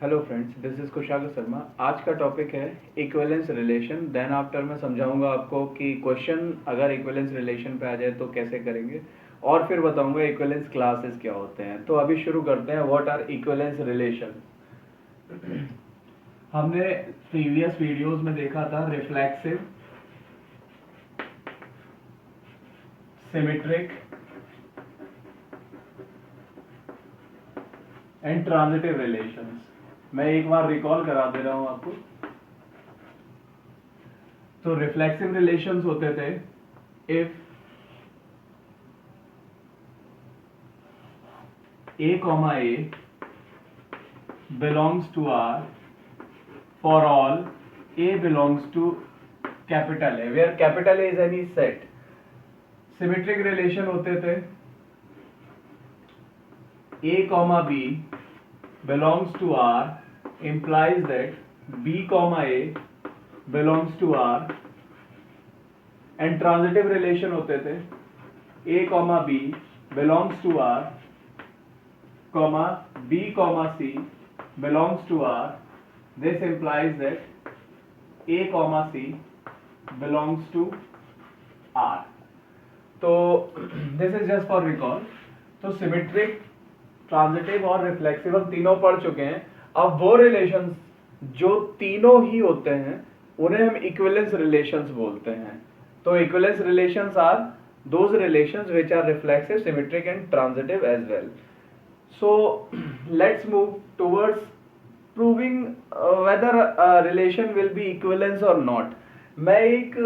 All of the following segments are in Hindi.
Hello friends, this is Kushagra Sharma. आज का टॉपिक है इक्विवेलेंस रिलेशन। देन आफ्टर मैं समझाऊंगा आपको कि क्वेश्चन अगर इक्विवेलेंस रिलेशन पे आ जाए तो कैसे करेंगे, और फिर बताऊंगा इक्विवेलेंस क्लासेस क्या होते हैं। तो अभी शुरू करते हैं। What are equivalence relation. हमने प्रीवियस वीडियोस में देखा था reflexive, symmetric and transitive relations. मैं एक बार रिकॉल करा दे रहा हूं आपको। तो रिफ्लेक्सिव रिलेशंस होते थे if A, belongs to R for all A belongs to capital A, where capital A is any set. Symmetric relation होते थे A, B belongs to R implies that B, A belongs to R, and transitive relation होते थे A, B belongs to R, B, C belongs to R. This implies that A, C belongs to R. तो this is just for recall. तो सिमेट्रिक, ट्रांजिटिव और रिफ्लेक्सिव हम तीनों पढ़ चुके हैं। अब वो रिलेशंस जो तीनों ही होते हैं उन्हें हम इक्विवेलेंस रिलेशंस बोलते हैं। तो equivalence relations are those relations which are reflexive, symmetric and transitive as well. So let's move towards proving whether a relation will be equivalence or not. मैं एक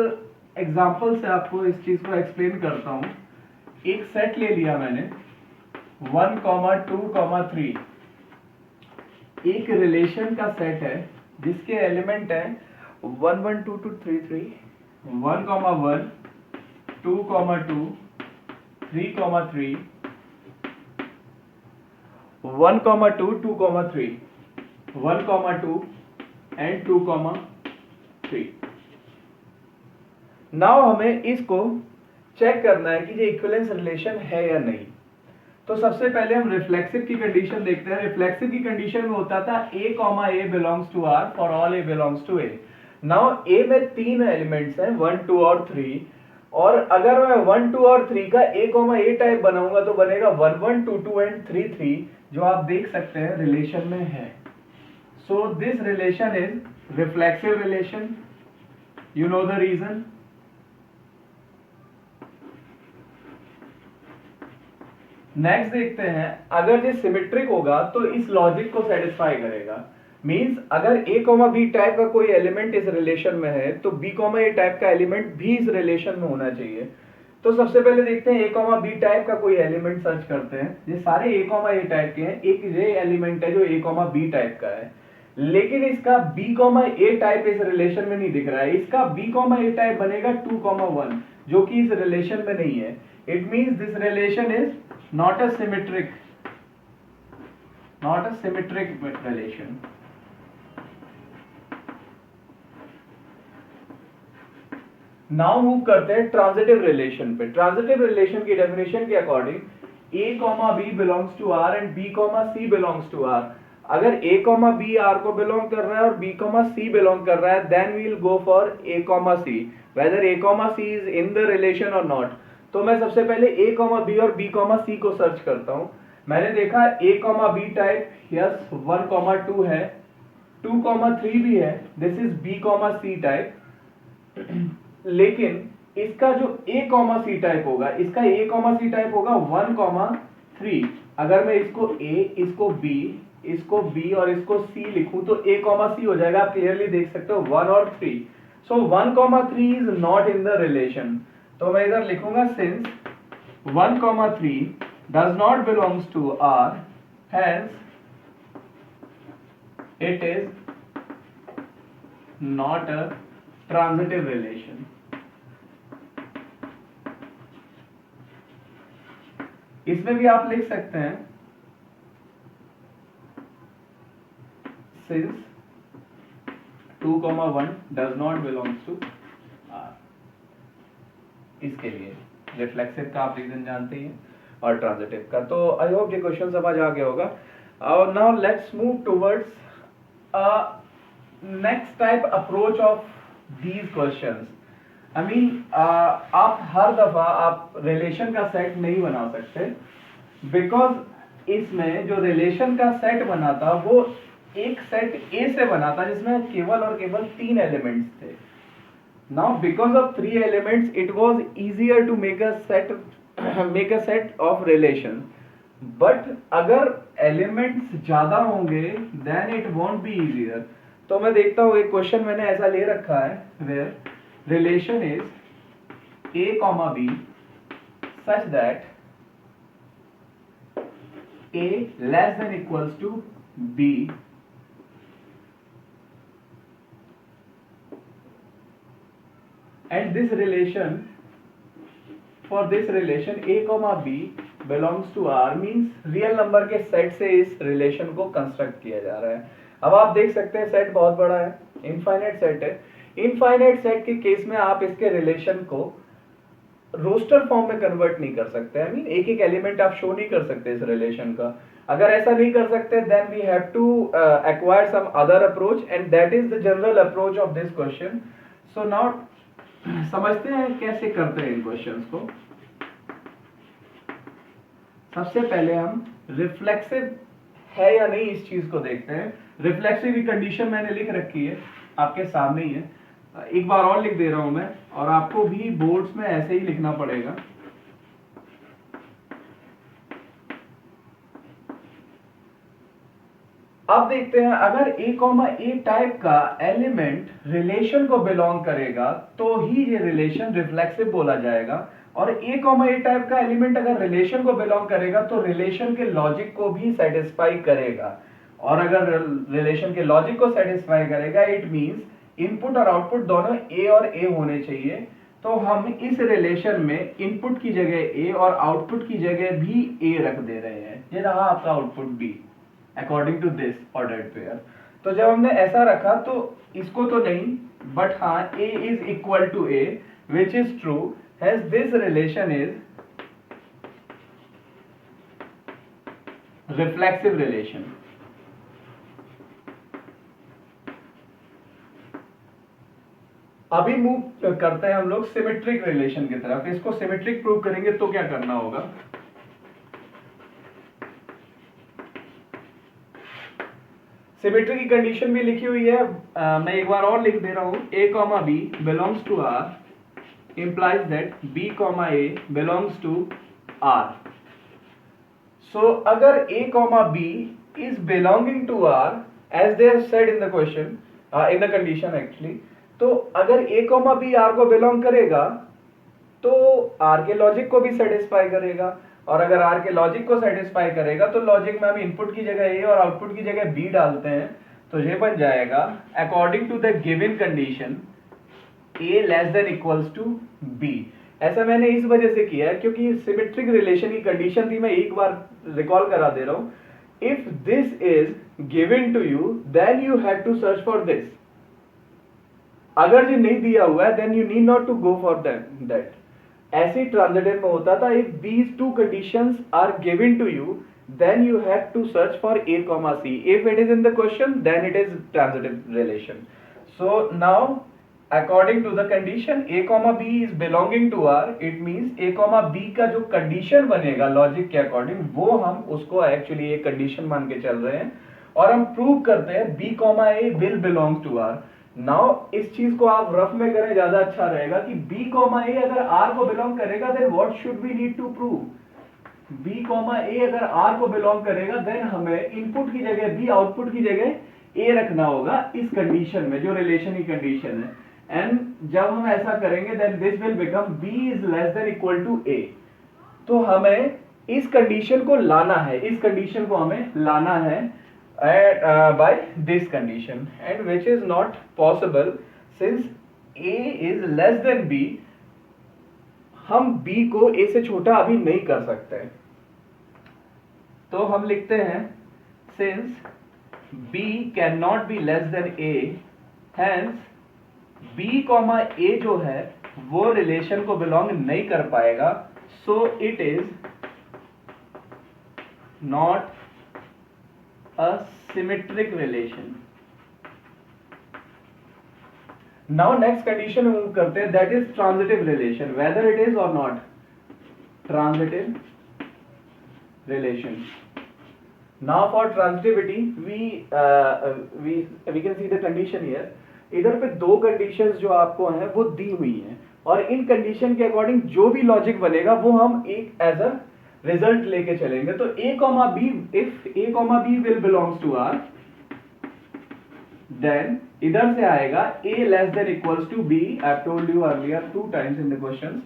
एग्जाम्पल से आपको इस चीज को एक्सप्लेन करता हूँ। एक सेट ले लिया मैंने 1, 2, 3। एक रिलेशन का सेट है जिसके एलिमेंट है 1, 1, 2, 2, 3, 3, 1, 1, 2, 2, 3, 3, 1, 2, 2, 3, 1, 2 एंड 2, 3। नाउ हमें इसको चेक करना है कि ये इक्विवेलेंस रिलेशन है या नहीं। तो सबसे पहले हम रिफ्लेक्सिव की कंडीशन देखते हैं। रिफ्लेक्सिव की कंडीशन में होता था A, belongs to R for all A belongs to A। Now A में तीन एलिमेंट्स हैं 1, 2 और 3, और अगर मैं 1, 2 और 3 का A, टाइप बनाऊंगा तो बनेगा 1, 1, 2, 2 एंड 3, 3, जो आप देख सकते हैं रिलेशन में है। So this relation is reflexive relation. You know the reason. Next देखते हैं, अगर ये सिमेट्रिक होगा तो इस लॉजिक को सेटिस्फाई करेगा। मींस अगर A, B टाइप का कोई एलिमेंट इस रिलेशन में है तो B, A टाइप का एलिमेंट भी इस रिलेशन में होना चाहिए। तो सबसे पहले देखते हैं A, B टाइप का कोई एलिमेंट सर्च करते हैं। ये सारे A, टाइप के हैं। एक ये एलिमेंट है जो A, B टाइप का है, लेकिन इसका B, A टाइप इस रिलेशन में नहीं दिख रहा है। इसका B, A टाइप बनेगा 2, 1, जो कि इस रिलेशन में नहीं है। It means this relation is not a symmetric relation। Now move करते हैं ट्रांजिटिव रिलेशन पे। ट्रांजिटिव रिलेशन की डेफिनेशन के according A, B belongs to R and B, C belongs to R। अगर A, B R को बिलोंग कर रहा है और B, C बिलोंग कर रहा है, then we will go for A, C, whether A, C is in the relation और नॉट। तो मैं सबसे पहले A, B और B, C को सर्च करता हूं। मैंने देखा A, B टाइप, यस 1, 2 है, 2, 3 भी है, this is B, C type. लेकिन इसका जो A, C टाइप होगा, इसका A, C टाइप होगा 1, 3। अगर मैं इसको A, इसको B और इसको C लिखूं तो A, C हो जाएगा। आप क्लियरली देख सकते हो 1 और 3। सो 1, 3 is not in the relation. तो मैं इधर लिखूंगा since 1, 3 does not belongs to R, hence it is not a transitive relation। इसमें भी आप लिख सकते हैं since 2, 1 does not belongs to R। इसके लिए रिफ्लेक्सिव का आप रीजन जानते हैं और ट्रांजिटिव का। तो आई होप ये क्वेश्चन समझ आ गया होगा। Now let's move towards next type approach of these questions, I mean आप हर दफा आप रिलेशन का सेट नहीं बना सकते, बिकॉज इसमें जो रिलेशन का सेट बना था वो एक सेट ए से बना था जिसमें केवल और केवल 3 एलिमेंट्स थे. Now because of 3 elements it was easier to make a set of relation. But अगर एलिमेंट्स ज्यादा होंगे then it won't be easier. तो मैं देखता हूं एक क्वेश्चन मैंने ऐसा ले रखा है where relation is a comma b such that a less than equals to b and this relation, for this relation a comma b belongs to r means real number के सेट से इस रिलेशन को कंस्ट्रक्ट किया जा रहा है. अब आप देख सकते हैं सेट बहुत बड़ा है, इनफाइनाइट सेट है. इनफाइनाइट सेट के केस में आप इसके रिलेशन को रोस्टर फॉर्म में कन्वर्ट नहीं कर सकते. आई मीन एक एक एलिमेंट आप शो नहीं कर सकते इस रिलेशन का. अगर ऐसा नहीं कर सकते then we have to acquire some other approach and that is the general approach of this question. So now समझते हैं कैसे करते हैं इन क्वेश्चंस को. सबसे पहले हम रिफ्लेक्सिव है या नहीं इस चीज को देखते हैं. रिफ्लेक्सिव की कंडीशन मैंने लिख रखी है, आपके सामने ही है. एक बार और लिख दे रहा हूं मैं, और आपको भी बोर्ड्स में ऐसे ही लिखना पड़ेगा. अब देखते हैं अगर a कॉमा ए टाइप का एलिमेंट रिलेशन को बिलोंग करेगा तो ही ये रिलेशन रिफ्लेक्सिव बोला जाएगा. और a कॉमा ए टाइप का एलिमेंट अगर रिलेशन को बिलोंग करेगा तो रिलेशन के लॉजिक को भी सेटिस्फाई करेगा. और अगर रिलेशन के लॉजिक को सेटिस्फाई करेगा इट मींस इनपुट और आउटपुट दोनों ए और ए होने चाहिए. तो हम इस रिलेशन में इनपुट की जगह ए और आउटपुट की जगह भी ए रख दे रहे हैं. ये रहा आपका output b according to this ordered pair. तो जब हमने ऐसा रखा तो इसको तो नहीं, बट हाँ a is equal to a which is true hence this relation is reflexive relation. अभी मूव करते हैं हम लोग सिमेट्रिक रिलेशन की तरफ. इसको सिमेट्रिक प्रूव करेंगे तो क्या करना होगा. सिमेट्री की कंडीशन भी लिखी हुई है, मैं एक बार और लिख दे रहा हूं. a comma b belongs to r implies that b comma a belongs to r. So अगर a comma b is belonging to r as they have said in the question, in the condition actually, तो अगर a कॉमा b r को बिलोंग करेगा तो r के लॉजिक को भी सेटिस्फाई करेगा. और अगर r के लॉजिक को सेटिस्फाई करेगा तो लॉजिक में हम इनपुट की जगह a और आउटपुट की जगह b डालते हैं तो ये बन जाएगा according to the given condition a less than equals to b. ऐसा मैंने इस वजह से किया है क्योंकि सिमेट्रिक रिलेशन की कंडीशन थी. मैं एक बार रिकॉल करा दे रहा हूं. If this is given to you then you have to search for this. अगर ये नहीं दिया हुआ है then you need not to go for that. ऐसे ट्रांजिटिव में होता था. If these two conditions are given to you then you have to search for a comma c. If it is in the question then it is transitive relation. So now according to the condition a comma b is belonging to r, it means a comma b का जो कंडीशन बनेगा लॉजिक के अकॉर्डिंग वो हम उसको एक्चुअली एक कंडीशन मान के चल रहे हैं और हम प्रूव करते हैं b comma a will belong to r. Now इस चीज को आप रफ में करें ज्यादा अच्छा रहेगा कि b comma a अगर r को बिलोंग करेगा then what should we need to prove. b comma A अगर r को बिलोंग करेगा देन हमें इनपुट की जगह b आउटपुट की जगह a रखना होगा इस कंडीशन में जो रिलेशन की कंडीशन है. एंड जब हम ऐसा करेंगे then this will become b is less than equal to a. तो हमें इस कंडीशन को लाना है, इस कंडीशन को हमें लाना है by this condition and which is not possible since a is less than b. हम b को a से छोटा अभी नहीं कर सकते. तो हम लिखते हैं since b can not be less than a hence b comma a जो है वो रिलेशन को बिलोंग नहीं कर पाएगा. So it is not a symmetric relation. Now next condition move करते हैं, that is transitive relation, whether it is or not transitive relation. Now for transitivity we can see the condition here. इधर पे दो कंडीशंस जो आपको हैं वो दी हुई हैं और इन कंडीशन के अकॉर्डिंग जो भी लॉजिक बनेगा वो हम एक एज अ रिजल्ट लेके चलेंगे. तो a comma b, if a comma b will belongs to r, then इधर से आएगा a less than equals to b. I have told you earlier 2 times in the question,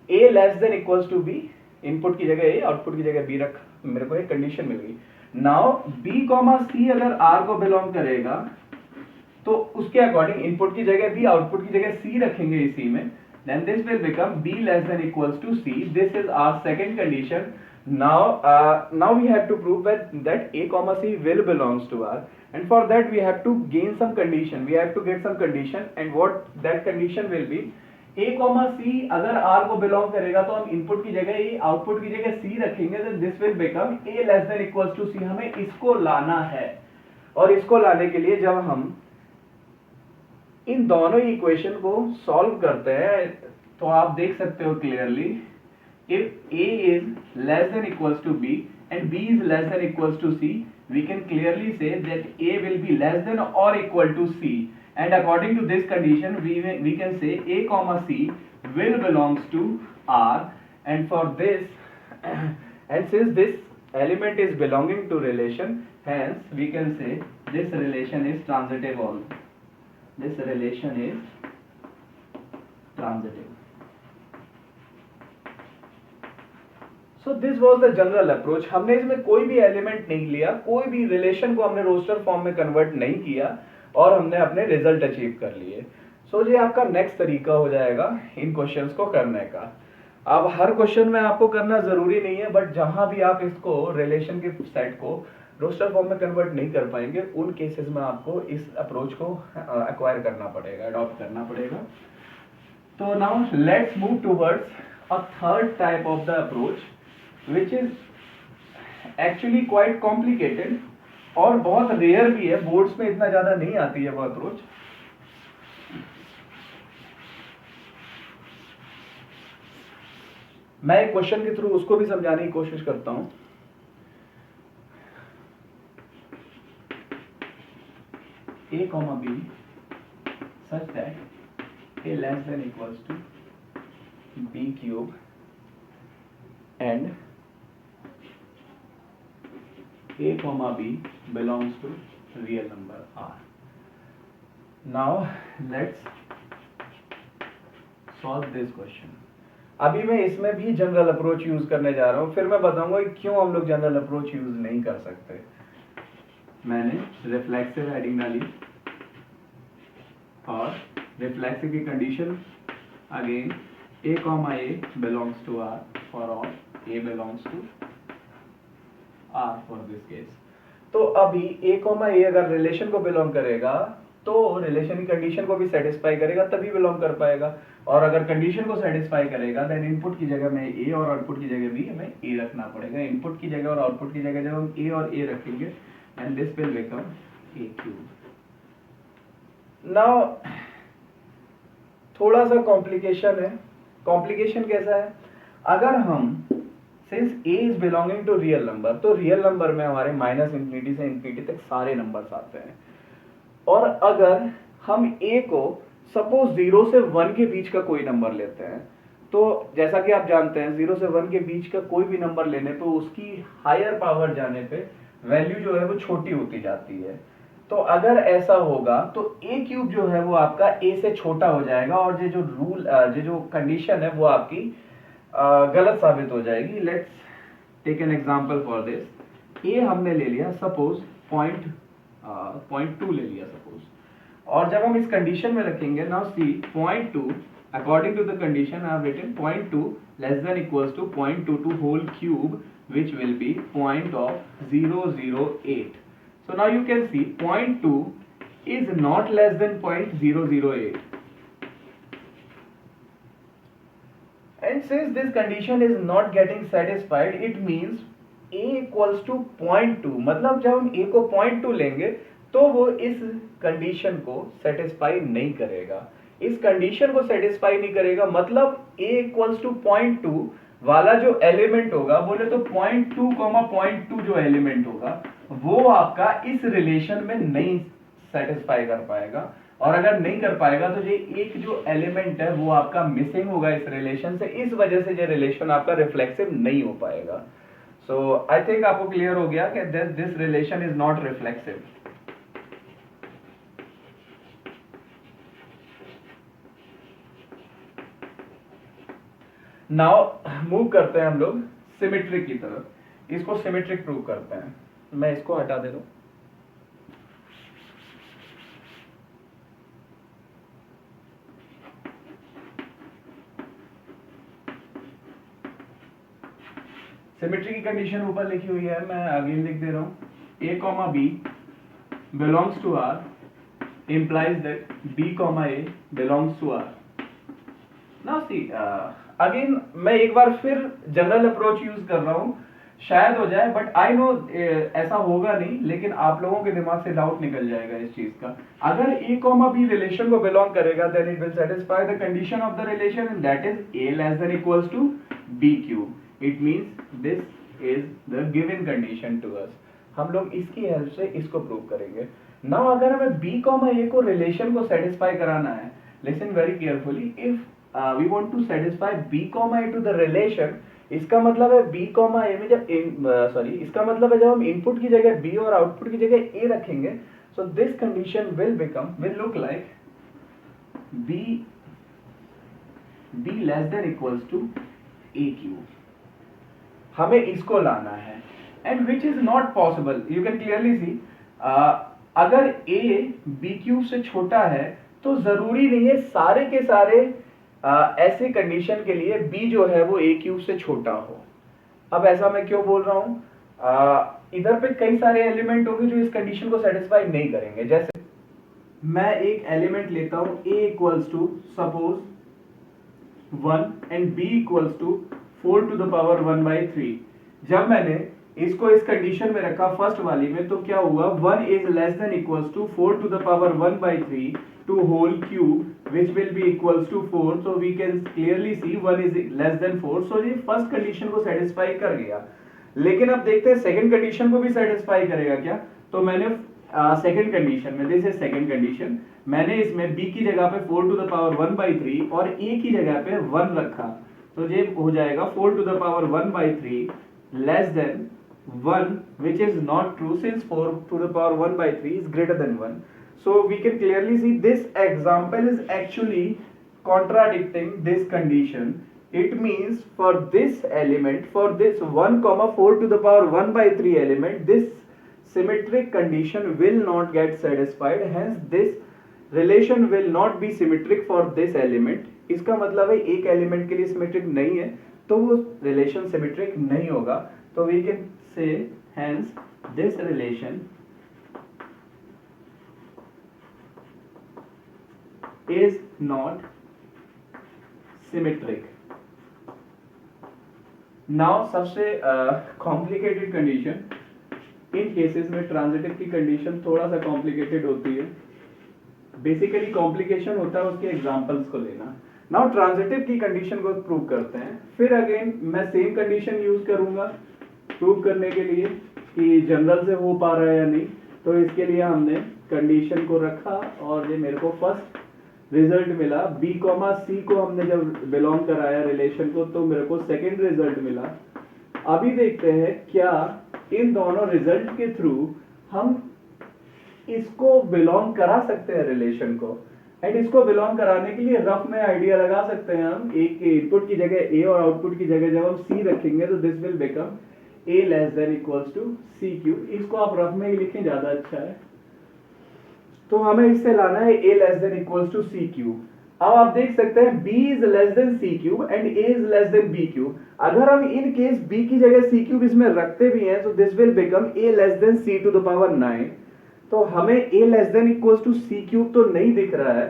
a less than equals to b, input की जगह a, आउटपुट की जगह b रख, मेरे को एक कंडीशन मिल गई. नाउ b कॉमा c अगर r को बिलोंग करेगा तो उसके अकॉर्डिंग इनपुट की जगह b, आउटपुट की जगह c रखेंगे इसी में, then this will become b less than equals to c. This is our second condition. Now we have to prove that a comma c will belongs to r, and for that we have to gain some condition, we have to get some condition, and what that condition will be, a comma c अगर r को belong करेगा तो हम इनपुट की जगह a, आउटपुट की जगह c रखेंगे, तो this will become a less than equals to c. हमें इसको लाना है और इसको लाने के लिए जब हम इन दोनों इक्वेशन को सॉल्व करते हैं तो आप देख सकते हो clearly, if a is less than equals to b and b is less than equals to c, we can clearly say that a will be less than or equal to c, and according to this condition we can say a comma c will belongs to r, and for this and since this element is belonging to relation, hence we can say this relation is transitive also. This relation is transitive. So this was the general approach. हमने इसमें कोई भी एलिमेंट नहीं लिया, कोई भी रिलेशन को हमने रोस्टर फॉर्म में कन्वर्ट नहीं किया और हमने अपने रिजल्ट अचीव कर लिए. सो ये आपका नेक्स्ट तरीका हो जाएगा इन क्वेश्चंस को करने का. अब हर क्वेश्चन में आपको करना जरूरी नहीं है, बट जहां भी आप इसको रिलेशन के सेट को रोस्टर फॉर्म में कन्वर्ट नहीं कर पाएंगे उन केसेस में आपको इस अप्रोच को एक्वायर करना पड़ेगा, अडॉप्ट करना पड़ेगा. तो now let's move towards a third type of the approach which is actually quite complicated और बहुत रेयर भी है, बोर्ड्स में इतना ज्यादा नहीं आती है वो अप्रोच. मैं एक क्वेश्चन के थ्रू उसको भी समझाने की कोशिश करता हूं. a comma b such that a less than equals to b cube and a comma b belongs to real number r. Now let's solve this question. अभी मैं इसमें भी जनरल अप्रोच यूज करने जा रहा हूं, फिर मैं बताऊंगा कि क्यों हम लोग जनरल अप्रोच यूज नहीं कर सकते. मैंने रिफ्लेक्सिव हेडिंग डाली और रिफ्लेक्सिव की condition again a comma a belongs to r for all a belongs to r for this case. तो अभी a comma a अगर रिलेशन को बिलोंग करेगा तो रिलेशन की कंडीशन को भी सेटिस्फाई करेगा तभी बिलोंग कर पाएगा, और अगर कंडीशन को सेटिस्फाई करेगा देन इनपुट की जगह में a और आउटपुट की जगह भी हमें a रखना पड़ेगा. इनपुट की जगह और आउटपुट की जगह जब हम a और a रखेंगे and this will become a cube. Now थोड़ा सा कॉम्प्लिकेशन है. कॉम्प्लिकेशन कैसा है, अगर हम since a is belonging to real number तो रियल नंबर में हमारे माइनस इंफिनिटी से इंफिनिटी तक सारे नंबर्स आते हैं, और अगर हम a को सपोज 0 से 1 के बीच का कोई नंबर लेते हैं तो जैसा कि आप जानते हैं 0 से 1 के बीच का कोई भी नंबर लेने पे उसकी हायर पावर जाने पे वैल्यू जो है वो छोटी होती जाती है. तो अगर ऐसा होगा तो a क्यूब जो है वो आपका a से छोटा हो जाएगा और ये जो रूल ये जो कंडीशन है वो आपकी गलत साबित हो जाएगी. Let's take an example for this. a हमने ले लिया सपोज पॉइंट 2 ले लिया सपोज, और जब हम इस कंडीशन में रखेंगे now see point 2 according to the condition I have written point 2 less than equals to 0.22 whole cube which will be point of 008. So now you can see 0.2 is not less than 0.008, and since this condition is not getting satisfied it means a equals to 0.2. मतलब जब हम a को 0.2 लेंगे तो वो इस कंडीशन को सेटिस्फाई नहीं करेगा. इस कंडीशन को सेटिस्फाई नहीं करेगा, मतलब a इक्वल्स टू 0.2 वाला जो एलिमेंट होगा, बोले तो 0.2 0.2 जो एलिमेंट होगा वो आपका इस रिलेशन में नहीं सेटिस्फाई कर पाएगा, और अगर नहीं कर पाएगा तो ये एक जो एलिमेंट है वो आपका मिसिंग होगा इस रिलेशन से, इस वजह से ये रिलेशन आपका रिफ्लेक्सिव नहीं हो पाएगा। सो आई थिंक आपको क्लियर हो गया कि this relation is not reflexive. Now move करते हैं हम लोग सिमेट्रिक की तरफ, इसको सिमेट्रिक प्रूव करते हैं। मैं इसको हटा दे दूं। सिमेट्री की कंडीशन ऊपर लिखी हुई है, मैं अगेन लिख दे रहा हूं। a comma b belongs to r implies that b comma a belongs to r। Now see again मैं एक बार फिर जनरल अप्रोच यूज कर रहा हूं, शायद हो जाए, बट आई नो ऐसा होगा नहीं, लेकिन आप लोगों के दिमाग से डाउट निकल जाएगा इस चीज का। अगर a कॉमा b रिलेशन को बिलोंग करेगा then it will satisfy the condition of the relation and that is a less than equals to b cube. It means this is the given condition to us. हम लोग इसकी हेल्प से इसको प्रूव करेंगे। नाउ अगर हमें b कॉमा a को रिलेशन को सेटिस्फाई कराना है, listen very carefully, if we want to satisfy b comma a to the relation, इसका मतलब है b कॉमा a में जब इसका मतलब है जब हम इनपुट की जगह b और आउटपुट की जगह a रखेंगे, so this condition will look like b less than equals to a cube. हमें इसको लाना है and which is not possible. You can clearly see, अगर a b क्यूब से छोटा है तो जरूरी नहीं है सारे के सारे ऐसे कंडीशन के लिए b जो है वो a क्यूब से छोटा हो। अब ऐसा मैं क्यों बोल रहा हूं, इधर पे कई सारे एलिमेंट होंगे जो इस कंडीशन को सेटिस्फाई नहीं करेंगे। जैसे मैं एक एलिमेंट लेता हूं a equals to suppose 1 and b equals to 4 to the power 1/3। जब मैंने इसको इस कंडीशन में रखा फर्स्ट वाली में, तो क्या हुआ, 1 is less than equals to 4 to the power 1/3 to whole cube which will be equals to 4। so we can clearly see 1 is less than 4। so ये फर्स्ट कंडीशन को सेटिस्फाई कर गया। लेकिन अब देखते हैं सेकंड कंडीशन को भी सेटिस्फाई करेगा क्या। तो मैंने सेकंड कंडीशन में, दिस इज सेकंड कंडीशन, मैंने इसमें b की जगह पे 4 to the power 1/3 और a की जगह पे 1 रखा, तो ये हो जाएगा 4 to the power 1/3 less than 1, which is not true since 4 to the power 1/3 is greater than 1। so we can clearly see this example is actually contradicting this condition। it means for this element, for this 1 comma 4 to the power 1/3 element, this symmetric condition will not get satisfied, hence this relation will not be symmetric for this element। इसका मतलब है एक एलिमेंट के लिए सिमेट्रिक नहीं है तो वो रिलेशन सिमेट्रिक नहीं होगा। तो we can say hence this relation is not symmetric. Now सबसे कॉम्प्लिकेटेड कंडीशन, इन केसेस में ट्रांजिटिव की कंडीशन थोड़ा सा कॉम्प्लिकेटेड होती है। बेसिकली कॉम्प्लिकेशन होता है उसके एग्जांपल्स को लेना। नाउ ट्रांजिटिव की कंडीशन को प्रूव करते हैं, फिर अगेन मैं सेम कंडीशन यूज करूंगा प्रूव करने के लिए कि जनरल से हो पा रहा है या नहीं। तो इसके लिए हमने कंडीशन को रखा और ये मेरे को फर्स्ट रिजल्ट मिला। b कॉमा c को हमने जब बिलोंग कराया रिलेशन को तो मेरे को सेकेंड रिजल्ट मिला। अभी देखते हैं क्या इन दोनों रिजल्ट के थ्रू हम इसको बिलोंग करा सकते हैं रिलेशन को। एंड इसको बिलोंग कराने के लिए रफ में आइडिया लगा सकते हैं हम, एक इनपुट की जगह a और आउटपुट की जगह जब हम c रखेंगे तो this will become a less than equals to c cube. इसको आप रफ में ही लिखें, ज्यादा अच्छा है। तो हमें इससे लाना है a less than equals to c cube. अब आप देख सकते हैं b is less than c cube and a is less than b cube. अगर हम इन केस b की जगह c क्यूब इसमें रखते भी हैं तो this will become a less than c to the power 9। तो हमें a less than equals to c cube तो नहीं दिख रहा है।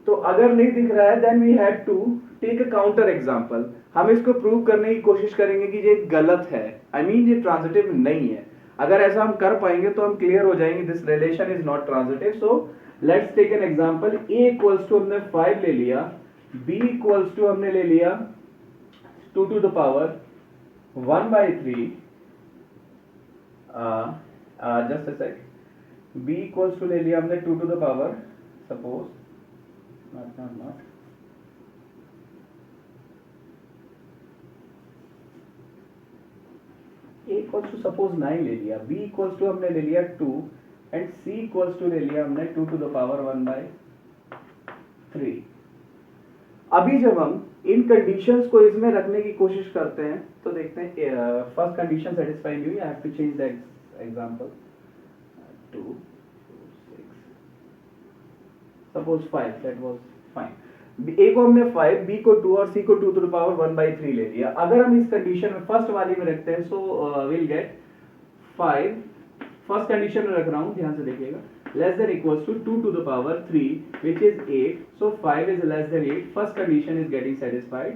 तो अगर नहीं दिख रहा है then we have to take a counter example. हम इसको प्रूव करने की कोशिश करेंगे कि ये गलत है, आई मीन ये ट्रांजिटिव नहीं है। अगर ऐसा हम कर पाएंगे तो हम क्लियर हो जाएंगे this relation is not transitive. So let's take an example, a equals to हमने 5 ले लिया, b इक्वल्स टू हमने ले लिया 2 to the power 1/3, just a sec, b equals to ले लिया हमने 2 to the power, suppose not a equals to suppose 9 ले लिया, b इक्वल्स टू हमने ले लिया 2 एंड c इक्वल्स टू ले लिया हमने 2 टू द पावर 1/3। अभी जब हम इन कंडीशंस को इसमें रखने की कोशिश करते हैं तो देखते हैं फर्स्ट कंडीशन सेटिस्फाई नहीं हुई, I have to change the example, 2 6 suppose 5, that was fine. a को हमने 5, b को 2 और c को 2 टू द पावर 1/3 ले लिया। अगर हम इस कंडीशन में फर्स्ट वाली में रखते हैं so will get 5, first condition में रख रहा हूं, ध्यान से देखिएगा, less than equals to 2 to the power 3 which is 8, so 5 is less than 8, first condition is getting satisfied।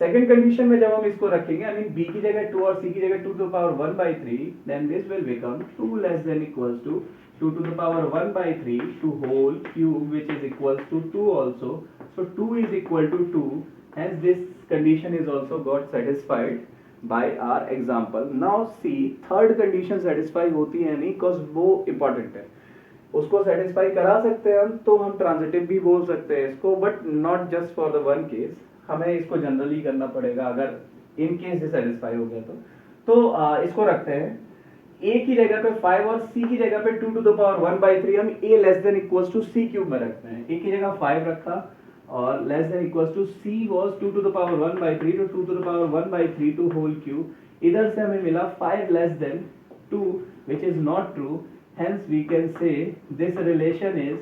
Second condition में जब हम इसको रखेंगे, आई मीन b की जगह 2 और c की जगह 2 to the power 1/3, then this will become 2 less than equals to 2 to the power 1/3 to whole cube which is equals to 2 also, so 2 is equal to 2, hence this condition is also got satisfied by our example। now see third condition satisfy होती है नहीं, cause वो important है, उसको satisfy करा सकते हैं हम, तो हम transitive भी बोल सकते हैं इसको, but not just for the one case, हमें इसको जनरली करना पड़ेगा अगर इन केस से सेटिस्फाई हो गया तो इसको रखते हैं a की जगह पे 5 और c की जगह पे 2 टू द पावर 1/3 हम a less than equals to c cube में रखते हैं। a की जगह 5 रखा और less than equals to c was 2 to the power 1/3 तो 2 to the power 1/3 to whole cube, इधर से हमें मिला 5 less than 2 which is not true, hence we can say this relation is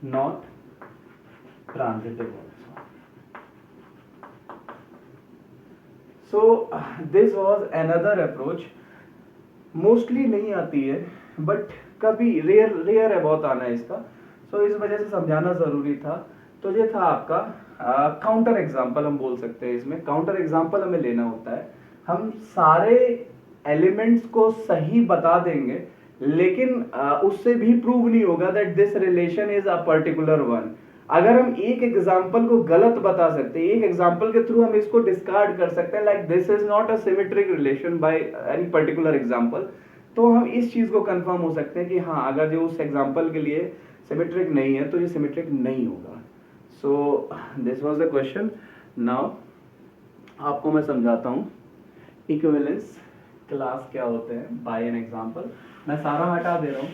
not transitive also। so this was another approach, mostly नहीं आती है but कभी रेयर है बहुत आना है इसका, so इस वजह से समझाना जरूरी था। तो ये था आपका काउंटर एग्जांपल, हम बोल सकते हैं इसमें काउंटर एग्जांपल हमें लेना होता है, हम सारे एलिमेंट्स को सही बता देंगे लेकिन उससे भी प्रूव नहीं होगा that this relation is a particular one. अगर हम एक एग्जांपल को गलत बता सकते हैं, एक एग्जांपल के थ्रू हम इसको डिस्कार्ड कर सकते हैं, like this is not a symmetric relation by any particular example, तो हम इस चीज को कंफर्म हो सकते हैं कि हाँ अगर जो उस एग्जांपल के लिए सिमेट्रिक नहीं है तो ये सिमेट्रिक नहीं होगा। So this was the question. Now आपको मैं समझाता हूँ इक्विवेलेंस क्लास क्या होते हैं बाय एन एग्जांपल। मैं सारा हटा दे रहा हूँ,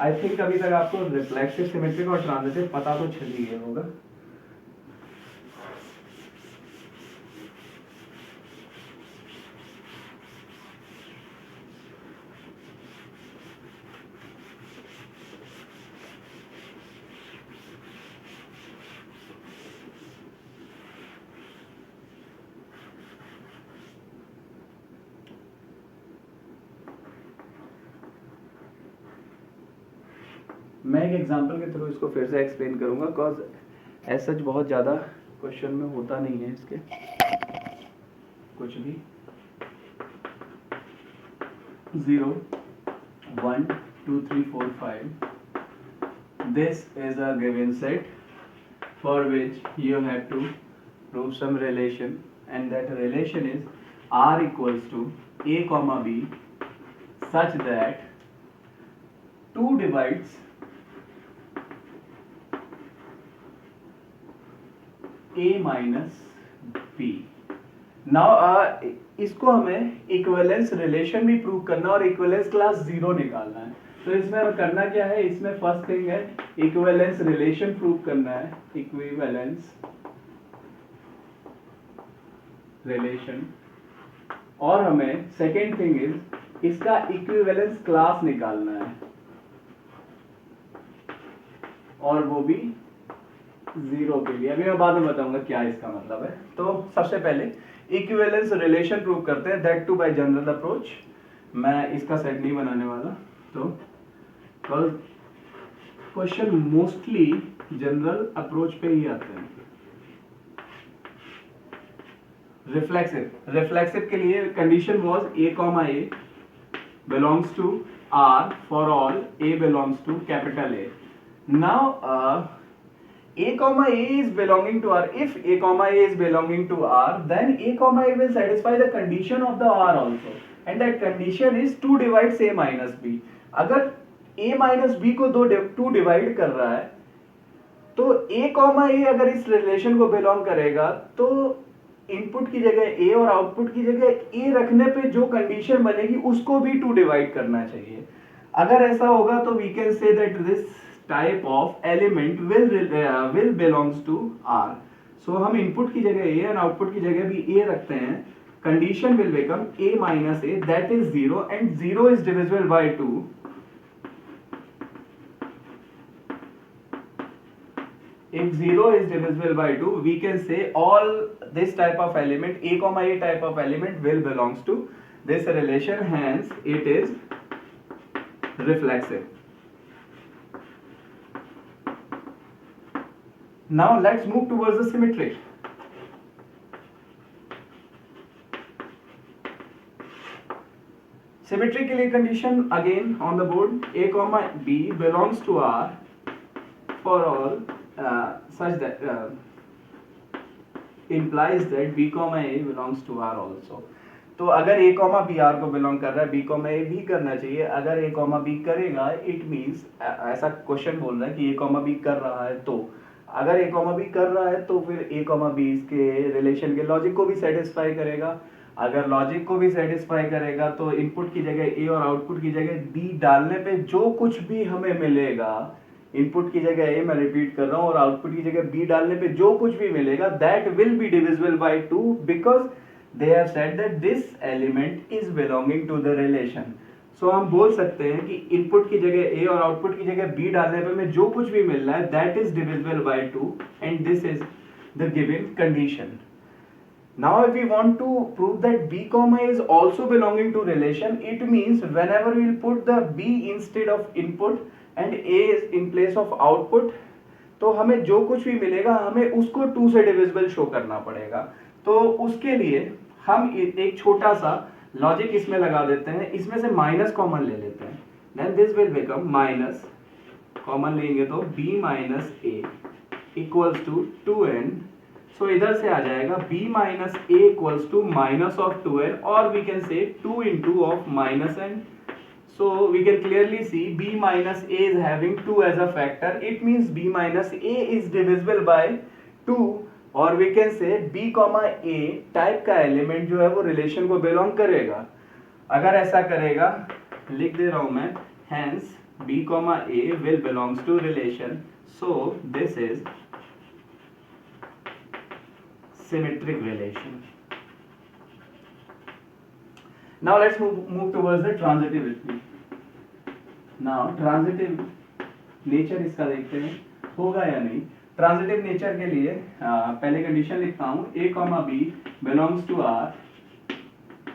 आई थिंक अभी तक आपको रिफ्लेक्सिव, सिमेट्रिक और ट्रांजिटिव पता तो चल ही गया होगा। मैं एक एग्जांपल के थ्रू इसको फिर से एक्सप्लेन करूंगा, बिकॉज एज सच बहुत ज़्यादा क्वेश्चन में होता नहीं है इसके कुछ भी। 0 1 2 3 4 5 this is a given set for which you have to prove some relation, and that relation is r equals to a comma b such that 2 divides a minus b। Now इसको हमें इक्विवेलेंस रिलेशन भी प्रूव करना और इक्विवेलेंस क्लास 0 निकालना है। तो इसमें हमें करना क्या है, इसमें फर्स्ट थिंग है इक्विवेलेंस रिलेशन प्रूव करना है, इक्विवेलेंस रिलेशन, और हमें सेकेंड थिंग इज इसका इक्विवेलेंस क्लास निकालना है, और वो भी 0 के लिए। अभी मैं बाद में बताऊंगा क्या इसका मतलब है। तो सबसे पहले इक्विवेलेंस रिलेशन प्रूव करते हैं, that too by general approach. मैं इसका सेट नहीं बनाने वाला, तो क्वेश्चन मोस्टली जनरल अप्रोच पे ही आते हैं। रिफ्लेक्सिव के लिए condition was a, belongs to R for all A belongs to capital A. Now A comma A is belonging to R. If A comma A is belonging to R, then A comma A will satisfy the condition of the R also, and that condition is 2 divides A minus B. अगर A minus B को 2 डिवाइड कर रहा है तो A कॉमा A अगर इस रिलेशन को बिलोंग करेगा तो इनपुट की जगह A और आउटपुट की जगह A रखने पे जो कंडीशन बनेगी उसको भी 2 डिवाइड करना चाहिए. अगर ऐसा होगा तो we can say that this type of element will belongs to R. So हम इनपुट की जगह A और आउटपुट की जगह भी A रखते हैं. Condition will become A minus A, that is 0, and 0 is divisible by 2. If 0 is divisible by 2, we can say all this type of element, A comma A type of element will belongs to this relation, hence it is reflexive. Now let's move towards the symmetric. Symmetric के लिए condition again on the board, A comma B belongs to R for all such that implies that B comma A belongs to R also. तो अगर A comma B R को belong कर रहा है, B comma A भी करना चाहिए. अगर A comma B करेगा, it means ऐसा क्वेश्चन बोल रहा है कि A comma B कर रहा है, तो अगर A comma B कर रहा है तो फिर A comma B इसके रिलेशन के लॉजिक को भी सेटिस्फाई करेगा. अगर लॉजिक को भी सेटिस्फाई करेगा तो इनपुट की जगह A और आउटपुट की जगह B डालने पे जो कुछ भी हमें मिलेगा, इनपुट की जगह A मैं रिपीट कर रहा हूँ और आउटपुट की जगह B डालने पे जो कुछ भी मिलेगा that will be divisible by 2 because they have said that this element is belonging to the relation. So हम बोल सकते हैं कि इनपुट की जगह A और आउटपुट की जगह B डालने पे हमें जो कुछ भी मिल रहा है that is divisible by 2 and this is the given condition. Now if we want to prove that B comma is also belonging to relation, it means whenever we will put the B instead of input and A is in place of output, तो हमें जो कुछ भी मिलेगा हमें उसको 2 से डिविजिबल शो करना पड़ेगा. तो उसके लिए हम एक छोटा सा लॉजिक इसमें लगा देते हैं, इसमें से माइनस कॉमन ले लेते हैं. Then this will become minus common लेंगे तो B minus A equals to 2n. So इधर से आ जाएगा B minus A equals to minus of 2n और वी कैन से 2 into of minus n. So we can clearly see B minus A is having 2 as a factor. It means B minus A is divisible by 2 और we can say B comma A type का एलिमेंट जो है वो रिलेशन को बिलोंग करेगा. अगर ऐसा करेगा लिख दे रहा हूं मैं, hence B comma A will belongs to relation. So this is symmetric relation. Now let's move towards the transitivity. Now transitive nature इसका देखते हैं होगा या नहीं. ट्रांजिटिव नेचर के लिए पहले कंडीशन लिखता हूँ, A comma B belongs to R,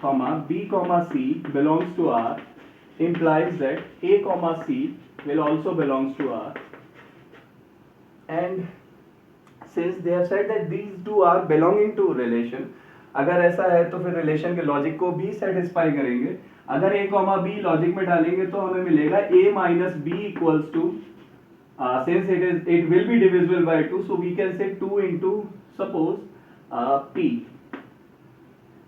comma B comma C belongs to R implies that A comma C will also belongs to R, and since they have said that these two are belonging to relation, अगर ऐसा है तो फिर रिलेशन के लॉजिक को भी सेटिस्फाई करेंगे. अगर A comma B लॉजिक में डालेंगे तो हमें मिलेगा A minus B equals to since it will be divisible by 2, so we can say 2 into suppose P,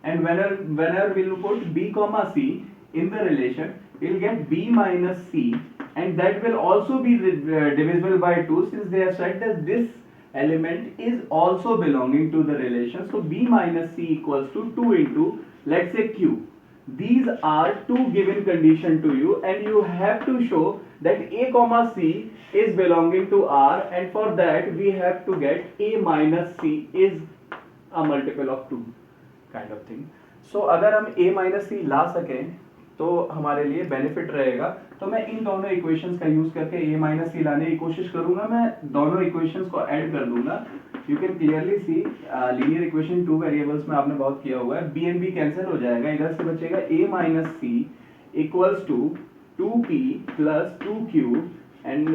and whenever we will put B comma C in the relation, we will get B minus C, and that will also be divisible by 2 since they have said that this element is also belonging to the relation. So B minus C equals to 2 into let's say Q. These are two given condition to you and you have to show that A comma C is belonging to R, and for that we have to get A minus C is a multiple of 2 kind of thing. So अगर हम A minus C ला सकें तो हमारे लिए बेनिफिट रहेगा. तो मैं इन दोनों इक्वेशंस का यूज करके A माइनस C लाने की कोशिश करूंगा. मैं दोनों इक्वेशंस को ऐड कर दूंगा. You can clearly C linear equation 2 variables में आपने बहुत किया हुआ है. B and B कैंसिल हो जाएगा, इधर से बचेगा A minus C equals to 2P plus 2Q, and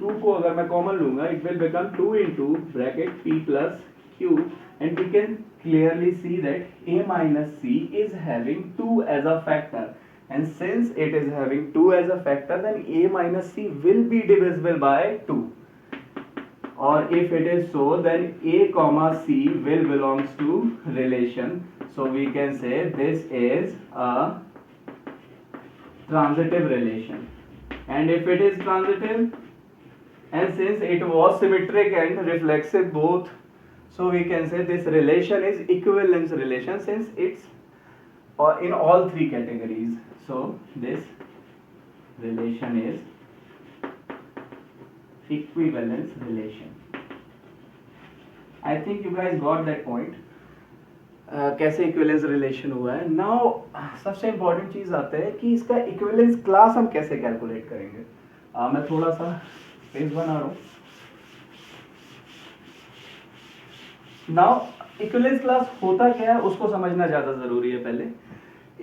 2 को अगर मैं कॉमन लूंगा it will become 2 into bracket P plus Q, and we can clearly see that A minus C is having 2 as a factor, and since it is having 2 as a factor, then a minus c will be divisible by 2. Or if it is so, then a comma c will belongs to relation. So we can say this is a transitive relation. And if it is transitive, and since it was symmetric and reflexive both, so we can say this relation is equivalence relation since it's in all three categories. So this relation is equivalence relation. I think you guys got that point. कैसे इक्विवेलेंस रिलेशन हुआ है. नाउ सबसे इंपॉर्टेंट चीज आता है कि इसका इक्विवेलेंस क्लास हम कैसे कैलकुलेट करेंगे. मैं थोड़ा सा पेज बना रहा हूँ. नाउ इक्विवेलेंस क्लास होता क्या है उसको समझना ज्यादा जरूरी है. पहले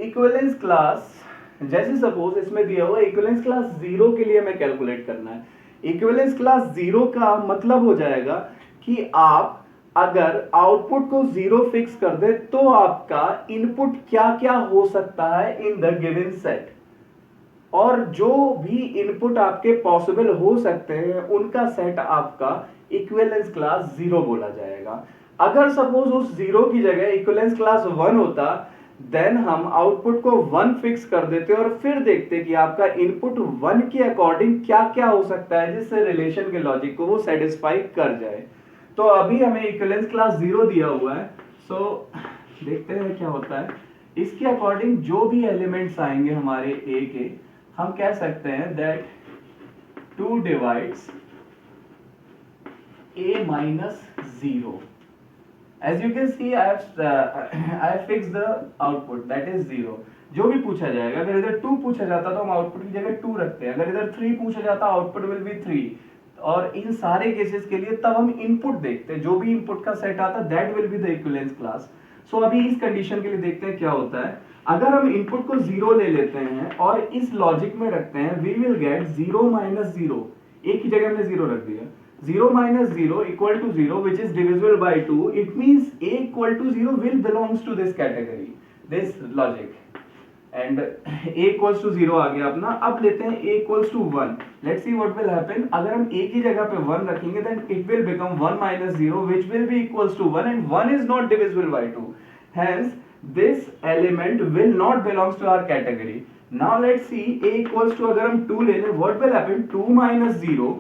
इक्विवेलेंस क्लास, जैसे सपोज इसमें दिया हुआ इक्विवेलेंस क्लास 0 के लिए हमें कैलकुलेट करना है. इक्विवेलेंस क्लास 0 का मतलब हो जाएगा कि आप अगर आउटपुट को 0 फिक्स कर दे तो आपका इनपुट क्या क्या हो सकता है इन द गिवन सेट, और जो भी इनपुट आपके पॉसिबल हो सकते हैं उनका सेट आपका इक्विवेलेंस क्लास 0 बोला जाएगा. अगर सपोज उस 0 की जगह इक्विवेलेंस क्लास 1 होता, देन हम आउटपुट को 1 फिक्स कर देते और फिर देखते कि आपका इनपुट 1 के अकॉर्डिंग क्या क्या हो सकता है जिससे रिलेशन के लॉजिक को वो सेटिस्फाई कर जाए. तो अभी हमें इक्विवेलेंस क्लास 0 दिया हुआ है. सो देखते हैं क्या होता है. इसके अकॉर्डिंग जो भी एलिमेंट्स आएंगे हमारे ए के, हम कह सकते हैं that 2 divides a minus 0. As you can see, I have fixed the output, that is 0. जो भी पूछा जाएगा, अगर इधर 2 पूछा जाता तो हम आउटपुट की जगह 2 रखते हैं. अगर इधर 3 पूछा जाता आउटपुट विल बी 3. और इन सारे केसेस के लिए तब हम इनपुट देखते हैं, जो भी इनपुट का सेट आता that will be the equivalence class. So अभी इस कंडीशन के लिए देखते हैं क्या होता है. अगर हम इनपुट को 0 ले लेते हैं और इस लॉजिक में रखते हैं, वी विल गेट 0 minus 0. एक ही जगह हमने 0 रख दिया. 0 minus 0 equal to 0, which is divisible by 2. It means a equal to 0 will belongs to this category, this logic. And a equals to 0 आ गया अपना. अब लेते हैं a equals to 1. Let's see what will happen. अगर हम a की जगह पे 1 रखेंगे, then it will become 1 minus 0, which will be equals to 1, and 1 is not divisible by 2. Hence, this element will not belongs to our category. Now let's see a equals to, अगर हम 2 ले लें, what will happen? 2 minus 0.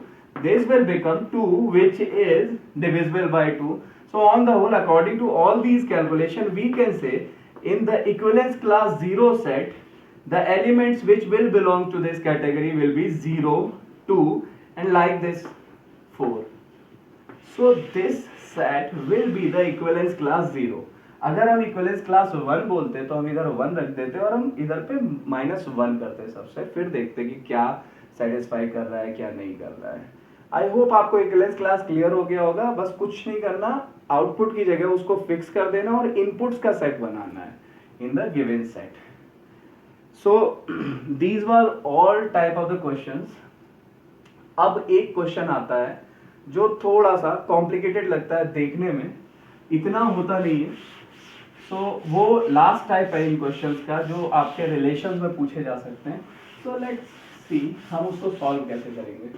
This will become 2, which is divisible by 2. So on the whole, according to all these calculations, we can say in the equivalence class 0 set, the elements which will belong to this category will be 0, 2, and like this 4. So this set will be the equivalence class 0. अगर हम इक्विवेलेंस क्लास 1 बोलते तो हम इधर 1 रख देते और हम इधर पे -1 करते सबसे, फिर देखते कि क्या सेटिस्फाई कर रहा है क्या नहीं कर रहा है. आई होप आपको इक्विवेलेंस क्लास क्लियर हो गया होगा. बस कुछ नहीं करना, आउटपुट की जगह उसको फिक्स कर देना और इनपुट्स का सेट बनाना है in the given set. So these were all type of the questions. अब एक क्वेश्चन आता है जो थोड़ा सा कॉम्प्लिकेटेड लगता है देखने में, इतना होता नहीं है. सो वो लास्ट टाइप है इन क्वेश्चंस का जो आपके रिलेशंस में पूछे जा सकते हैं. सो लेट्स सी हम उसको सॉल्व कैसे करेंगे.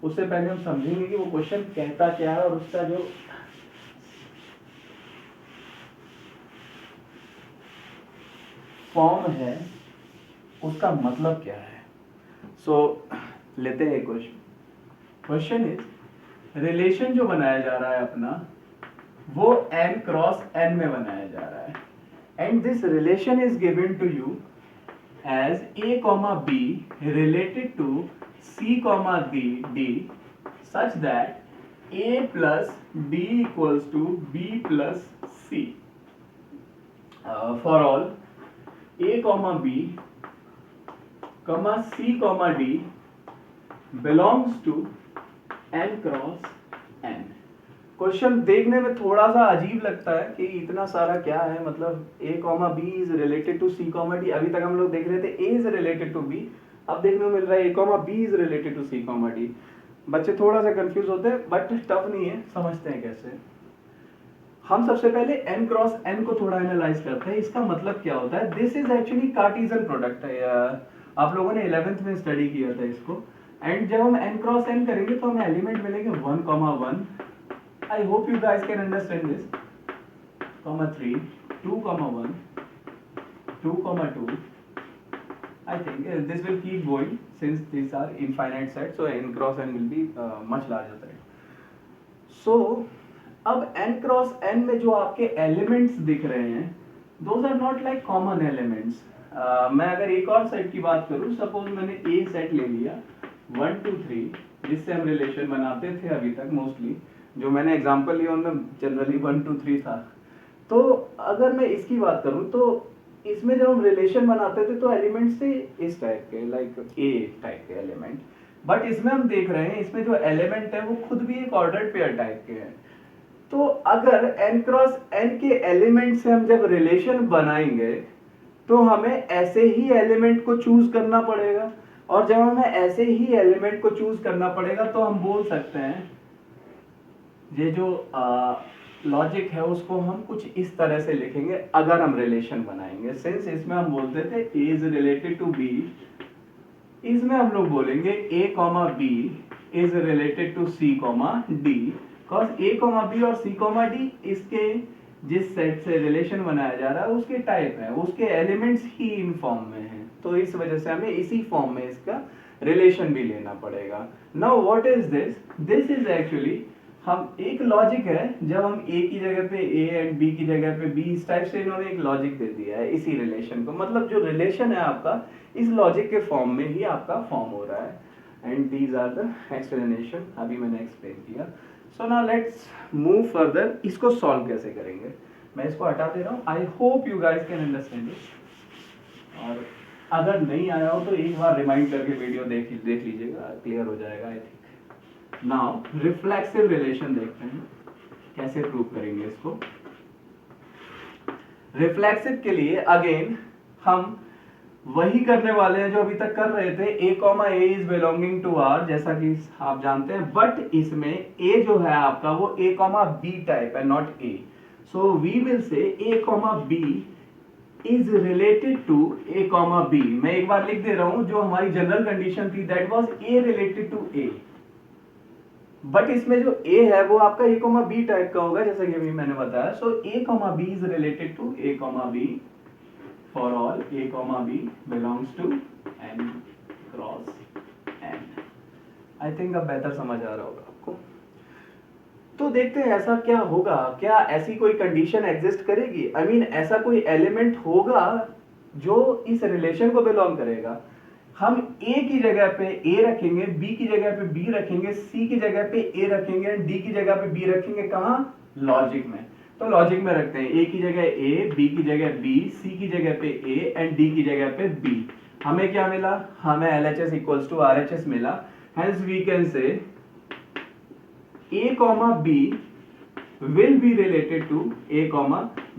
उससे पहले हम समझेंगे कि वो क्वेश्चन कहता क्या है और उसका जो फॉर्म है उसका मतलब क्या है. सो लेते हैं क्वेश्चन. क्वेश्चन इज, रिलेशन जो बनाया जा रहा है अपना वो n क्रॉस n में बनाया जा रहा है. And this relation is given to you as a comma b related to c comma d such that a plus d equals to b plus c. For all a comma b comma c comma d belongs to n cross n. Question देखने में थोड़ा सा अजीब लगता है कि इतना सारा क्या है, मतलब a comma b is related to c comma d. अभी तक हम लोग देख रहे थे a is related to b, अब देखने को मिल रहा है a comma b is related to c comma d. बच्चे थोड़ा सा कंफ्यूज होते हैं बट टफ नहीं है, समझते हैं कैसे. हम सबसे पहले n क्रॉस n को थोड़ा एनालाइज करते हैं। इसका मतलब क्या होता है, this is actually Cartesian product है, आप लोगों ने 11th में स्टडी किया था इसको। एंड जब हम n क्रॉस n करेंगे तो हमें एलिमेंट मिलेंगे 1, 1, आई hope you guys can understand this, 3, 2, 1, 2, 2, I think this will keep going since these are infinite sets, so n cross n will be much larger than. So अब n cross n में जो आपके एलिमेंट्स दिख रहे हैं, those are not like common elements. मैं अगर एक और सेट की बात करूं, सपोज मैंने a सेट ले लिया 1, 2, 3, जिससे हम रिलेशन बनाते थे अभी तक मोस्टली, जो मैंने एग्जांपल लिया उनमें जनरली 1, 2, 3 था। तो अगर मैं इसकी बात करूं तो इसमें जब हम रिलेशन बनाते थे तो एलिमेंट्स थे इस टाइप के, लाइक ए टाइप के एलिमेंट, बट इसमें हम देख रहे हैं इसमें जो एलिमेंट है वो खुद भी एक ऑर्डर्ड पेयर टाइप के हैं। तो अगर n क्रॉस n के एलिमेंट से हम जब रिलेशन बनाएंगे तो हमें ऐसे ही एलिमेंट को चूज करना पड़ेगा, और जब हमें ऐसे ही एलिमेंट को चूज करना पड़ेगा तो हम बोल सकते हैं ये जो लॉजिक है उसको हम कुछ इस तरह से लिखेंगे अगर हम रिलेशन बनाएंगे। सिंस इसमें हम बोलते थे a is related to b, इसमें हम लोग बोलेंगे a, b is related to c, d, cause a, b और c, d इसके जिस सेट से रिलेशन बनाया जा रहा है उसके टाइप है, उसके एलिमेंट्स ही इन फॉर्म में हैं, तो इस वजह से हमें इसी फॉर्म में इसका रिलेशन भी लेना पड़ेगा। Now what is this, this is actually हम एक लॉजिक है, जब हम a की जगह पे a एंड b की जगह पे b, इस टाइप से इन्होंने एक लॉजिक दे दिया है इसी रिलेशन को, मतलब जो रिलेशन है आपका इस लॉजिक के फॉर्म में ही आपका फॉर्म हो रहा है। And these are the explanation, अभी मैंने एक्सप्लेन किया। So now let's move further, इसको सॉल्व कैसे करेंगे। मैं इसको हटा दे रहा हूँ, I hope you guys can understand it, और अगर नहीं आया हो तो एक बार रिमाइंड करके वीडियो देख लीजिएगा, क्लियर हो जाएगा I think. Now reflexive relation देखते हैं कैसे प्रूव करेंगे इसको। रिफ्लेक्सिव के लिए अगेन हम वही करने वाले हैं जो अभी तक कर रहे थे, a, a is belonging to r, जैसा कि आप जानते हैं, बट इसमें a जो है आपका वो a, b टाइप है, not a, so we will say a, b is related to a, b। मैं एक बार लिख दे रहा हूं, जो हमारी जनरल कंडीशन थी that was a related to a, but इसमें जो a है वो आपका a, b टाइप का होगा, जैसा कि अभी मैंने बताया। So a, b is related to a, b for all a, b belongs to n cross n। I think अब बेहतर समझ आ रहा होगा आपको। तो देखते हैं ऐसा क्या होगा, क्या ऐसी कोई कंडीशन एग्जिस्ट करेगी, आई मीन ऐसा कोई एलिमेंट होगा जो इस रिलेशन को बिलोंग करेगा। हम a की जगह पे a रखेंगे, b की जगह पे b रखेंगे, c की जगह पे a रखेंगे, d की जगह पे b रखेंगे, कहाँ, लॉजिक में। तो लॉजिक में रखते हैं, a की जगह a, b की जगह b, c की जगह पे a एंड d की जगह पे b। हमें क्या मिला, हमें LHS इक्वल्स टू RHS मिला। Hence we can say a, b will be related to a,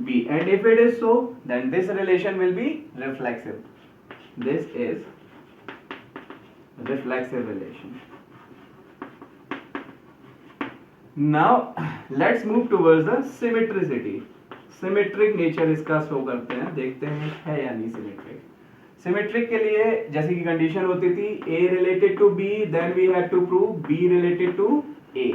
b, and if it is so then this relation will be reflexive. This is reflexive relation. Now let's move towards the symmetricity. Symmetric nature इसका शो करते हैं, देखते हैं है या नहीं सिमेट्रिक। सिमेट्रिक के लिए जैसे की कंडीशन होती थी a related to b, then we have to prove b related to a।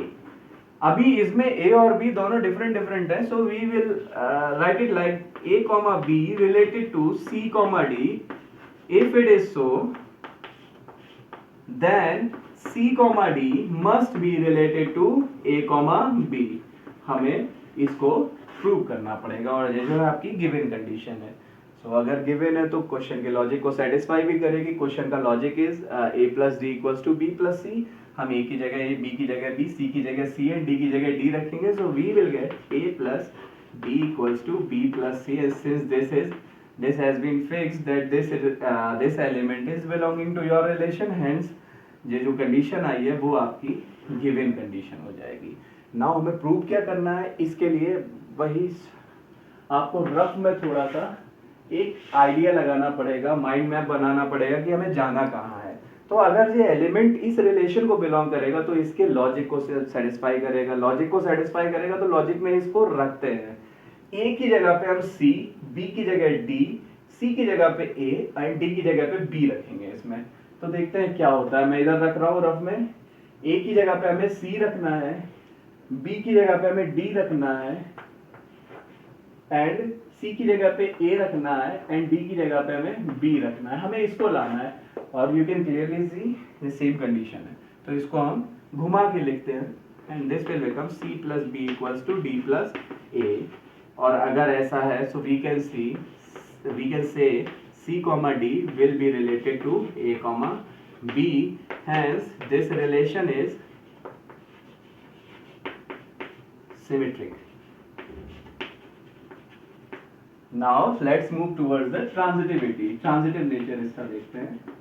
अभी इसमें a और b दोनों डिफरेंट है, so we will write it like a, b related to c, d। If it is so then c, d must be related to a, b। हमें इसको प्रूव करना पड़ेगा, और ये जो है आपकी गिवन कंडीशन है। सो अगर गिवन है तो क्वेश्चन के लॉजिक को सेटिस्फाई भी करेगी। क्वेश्चन का logic is a plus d equals to b plus c। हम a की जगह a, b की जगह b, c की जगह c एंड d की जगह d रखेंगे, so we will get a plus d equals to b plus c। Since this has been fixed that this element is belonging to your relation, hence ये जो कंडीशन आई है वो आपकी गिवन कंडीशन हो जाएगी। नाउ हमें प्रूव क्या करना है, इसके लिए वही आपको रफ में थोड़ा सा एक आइडिया लगाना पड़ेगा, माइंड मैप बनाना पड़ेगा कि हमें जाना कहाँ है। तो अगर ये एलिमेंट इस रिलेशन को बिलोंग करेगा तो इसके लॉजिक को सेटिस्फाई करेगा, लॉजिक को सेटिस्फाई करेगा तो लॉजिक में इसको रखते हैं। ए की जगह पे हम सी, बी की जगह डी, सी की जगह पे ए एंड डी की जगह पे बी रखेंगे इसमें। तो देखते हैं क्या होता है। मैं इधर रख रहा हूँ रफ में, ए की जगह पे हमें सी रखना है, बी की जगह पे हमें डी रखना है एंड सी की जगह पे ए रखना है एंड डी की जगह पे हमें बी रखना है। हमें इसको लाना है और यू कैन क्लियरली सी ये सेम कंडीशन है। तो इसको हम घुमा के लिखते हैं and this will become C plus B equals to D plus A. और अगर ऐसा है so we can say C comma D will be related to A comma B, hence this relation is symmetric. Now let's move towards the transitivity. Transitive nature इसका देखते हैं।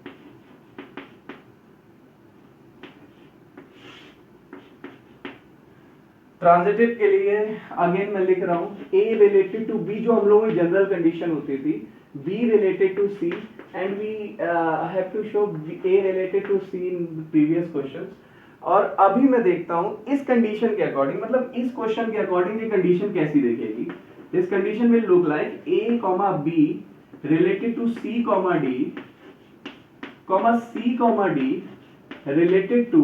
ट्रांजिटिव के लिए अगेन मैं लिख रहा हूँ A रिलेटेड टू B, जो हम लोगों की जनरल कंडीशन होती थी, B related to C and we have to show A related to C in previous questions। और अभी मैं देखता हूँ इस कंडीशन के अकॉर्डिंग, मतलब इस क्वेश्चन के अकॉर्डिंग ये कंडीशन कैसी दिखेगी। This condition will look like A comma B related to C comma D comma C comma D related to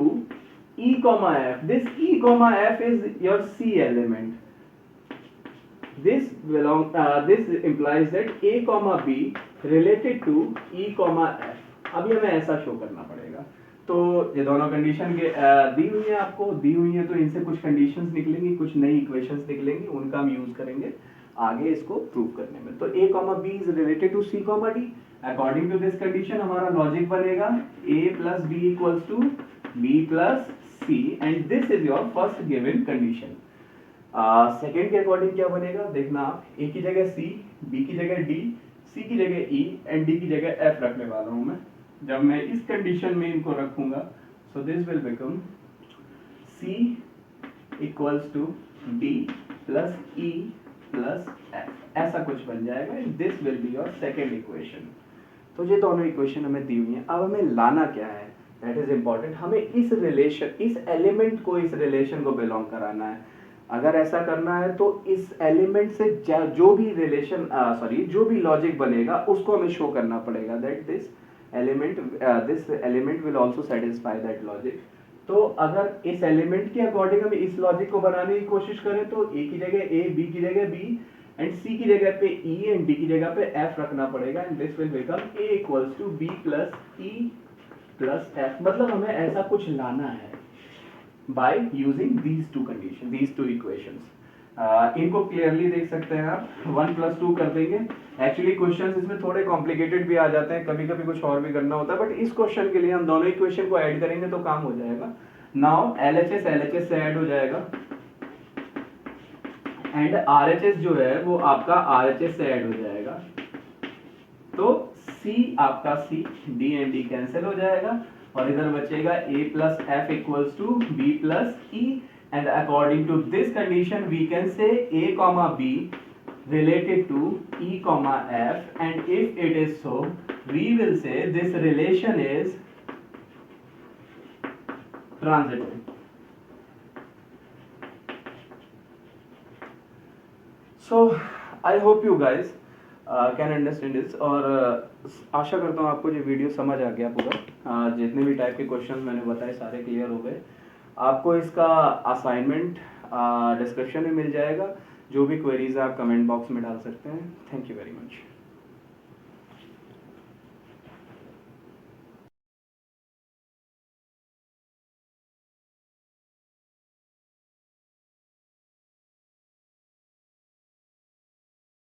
E comma F. This E comma F is your C element. This implies that A comma B related to E comma F. अभी हमें ऐसा शो करना पड़ेगा। तो ये दोनों कंडीशन के दी हुई है, आपको दी हुई है, तो इनसे कुछ कंडीशंस निकलेंगी, कुछ नई इक्वेशंस निकलेंगी, उनका हम यूज करेंगे आगे इसको प्रूव करने में। तो A comma B is related to C comma D. According to this condition हमारा लॉजिक बनेगा A plus B equals to B plus C and this is your first given condition. Second के अकॉर्डिंग क्या बनेगा देखना आप, ए की जगह सी, बी की जगह डी, सी की जगह ई एंड डी की जगह एफ रखने वाला हूं मैं। जब मैं इस कंडीशन में इनको रखूंगा so this will become C equals to D plus E plus F, ऐसा कुछ बन जाएगा and this will be your second equation. तो ये दोनों इक्वेशन हमें दी हुई है। अब हमें लाना क्या है, दैट इज इंपॉर्टेंट। हमें इस रिलेशन, इस एलिमेंट को इस रिलेशन को बिलोंग कराना है। अगर ऐसा करना है तो इस एलिमेंट से जो भी रिलेशन जो भी लॉजिक बनेगा उसको हमें शो करना पड़ेगा that this element will also satisfy that logic. तो अगर इस एलिमेंट के अकॉर्डिंग हम इस लॉजिक को बनाने की कोशिश करें तो ए की जगह ए, बी की जगह बी एंड सी की जगह पे ई एंड डी की जगह पे एफ रखना पड़ेगा and this will become A equals to B plus E plus F. मतलब हमें ऐसा कुछ लाना है by using these two conditions, these two equations. इनको क्लियरली देख सकते हैं आप, 1 + 2 कर देंगे। एक्चुअली क्वेश्चंस इसमें थोड़े कॉम्प्लिकेटेड भी आ जाते हैं, कभी कभी कुछ और भी करना होता है, बट इस क्वेश्चन के लिए हम दोनों इक्वेशन को ऐड करेंगे तो काम हो जाएगा। नाउ LHS से ऐड हो जाएगा एंड RHS जो है वो आपका RHS से ऐड हो जाएगा। तो C आपका C, D and D cancel हो जाएगा और इधर बचेगा A plus F equals to B plus E and according to this condition we can say A comma B related to E comma F and if it is so we will say this relation is transitive. So I hope you guys can understand this और आशा करता हूँ आपको ये वीडियो समझ आ गया पूरा। जितने भी टाइप के क्वेश्चंस मैंने बताए सारे क्लियर हो गए। आपको इसका असाइनमेंट डिस्क्रिप्शन में मिल जाएगा, जो भी क्वेरीज आप कमेंट बॉक्स में डाल सकते हैं। Thank you very much.